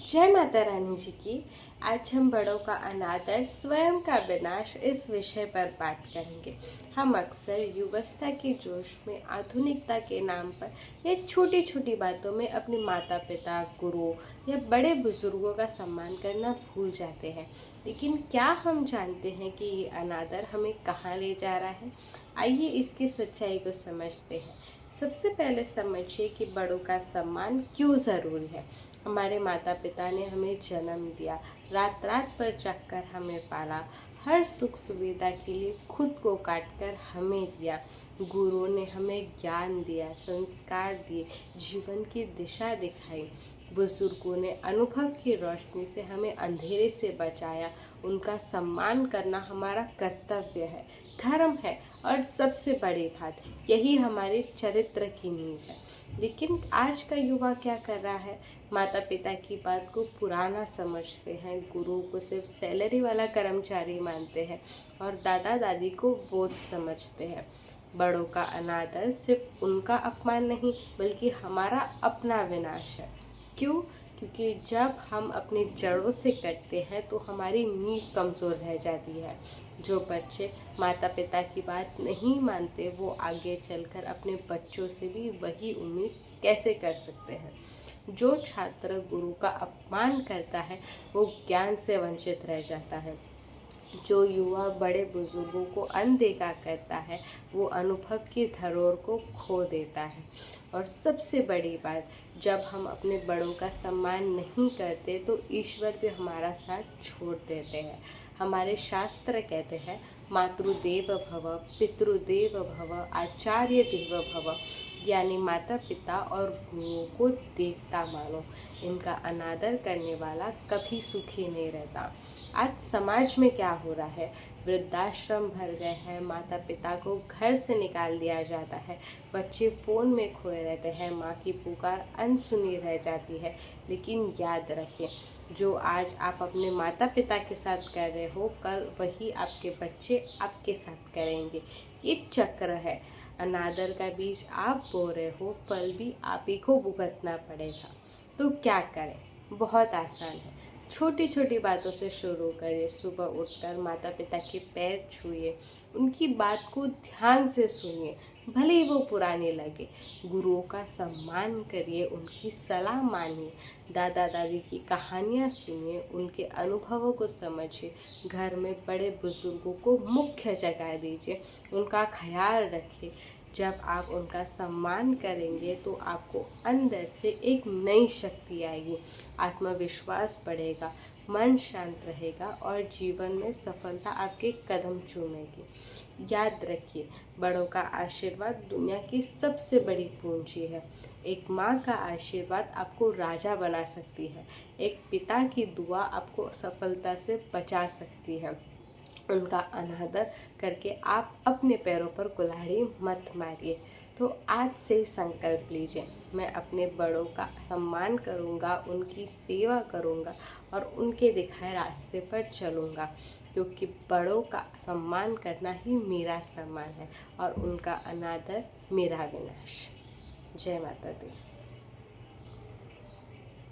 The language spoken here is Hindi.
जय माता रानी जी की। आज हम बड़ों का अनादर स्वयं का विनाश इस विषय पर बात करेंगे। हम अक्सर युवावस्था के जोश में आधुनिकता के नाम पर या छोटी छोटी बातों में अपने माता पिता, गुरुओं या बड़े बुजुर्गों का सम्मान करना भूल जाते हैं। लेकिन क्या हम जानते हैं कि ये अनादर हमें कहाँ ले जा रहा है? आइए इसकी सच्चाई को समझते हैं। सबसे पहले समझिए कि बड़ों का सम्मान क्यों ज़रूरी है। हमारे माता पिता ने हमें जन्म दिया, रात रात पर जागकर हमें पाला, हर सुख सुविधा के लिए खुद को काट कर हमें दिया। गुरुओं ने हमें ज्ञान दिया, संस्कार दिए, जीवन की दिशा दिखाई। बुजुर्गों ने अनुभव की रोशनी से हमें अंधेरे से बचाया। उनका सम्मान करना हमारा कर्तव्य है, धर्म है और सबसे बड़ी बात, यही हमारे चरित्र की नींव है। लेकिन आज का युवा क्या कर रहा है? माता पिता की बात को पुराना समझते हैं, गुरुओं को सिर्फ सैलरी वाला कर्मचारी मानते हैं और दादा दादी को बोझ समझते हैं। बड़ों का अनादर सिर्फ उनका अपमान नहीं बल्कि हमारा अपना विनाश है। क्यों? क्योंकि जब हम अपनी जड़ों से कटते हैं तो हमारी नींव कमज़ोर रह जाती है। जो बच्चे माता पिता की बात नहीं मानते वो आगे चलकर अपने बच्चों से भी वही उम्मीद कैसे कर सकते हैं? जो छात्र गुरु का अपमान करता है वो ज्ञान से वंचित रह जाता है। जो युवा बड़े बुजुर्गों को अनदेखा करता है वो अनुभव की धरोहर को खो देता है। और सबसे बड़ी बात, जब हम अपने बड़ों का सम्मान नहीं करते तो ईश्वर भी हमारा साथ छोड़ देते हैं। हमारे शास्त्र कहते हैं, मातृदेव भव, पितृदेव भव, आचार्य देव भव, यानी माता पिता और गुरुओं को देवता मानो। इनका अनादर करने वाला कभी सुखी नहीं रहता। आज समाज में क्या हो रहा है? वृद्धाश्रम भर गए हैं, माता पिता को घर से निकाल दिया जाता है, बच्चे फ़ोन में खोए रहते हैं, माँ की पुकार अनसुनी रह जाती है। लेकिन याद रखिए, जो आज आप अपने माता पिता के साथ कर रहे हो, कल वही आपके बच्चे आपके साथ करेंगे। ये चक्र है। अनादर का बीज आप बो रहे हो, फल भी आप ही को भुगतना पड़ेगा। तो क्या करें? बहुत आसान है। छोटी छोटी बातों से शुरू करिए। सुबह उठकर माता पिता के पैर छूइए, उनकी बात को ध्यान से सुनिए, भले ही वो पुरानी लगे। गुरुओं का सम्मान करिए, उनकी सलाह मानिए, दादा दादी की कहानियाँ सुनिए, उनके अनुभवों को समझिए। घर में बड़े बुजुर्गों को मुख्य जगह दीजिए, उनका ख्याल रखिए। जब आप उनका सम्मान करेंगे तो आपको अंदर से एक नई शक्ति आएगी, आत्मविश्वास बढ़ेगा, मन शांत रहेगा और जीवन में सफलता आपके कदम चूमेगी। याद रखिए, बड़ों का आशीर्वाद दुनिया की सबसे बड़ी पूंजी है। एक माँ का आशीर्वाद आपको राजा बना सकती है, एक पिता की दुआ आपको सफलता से बचा सकती है। उनका अनादर करके आप अपने पैरों पर कुल्हाड़ी मत मारिए। तो आज से संकल्प लीजिए, मैं अपने बड़ों का सम्मान करूंगा, उनकी सेवा करूंगा और उनके दिखाए रास्ते पर चलूंगा, क्योंकि बड़ों का सम्मान करना ही मेरा सम्मान है और उनका अनादर मेरा विनाश। जय माता दी।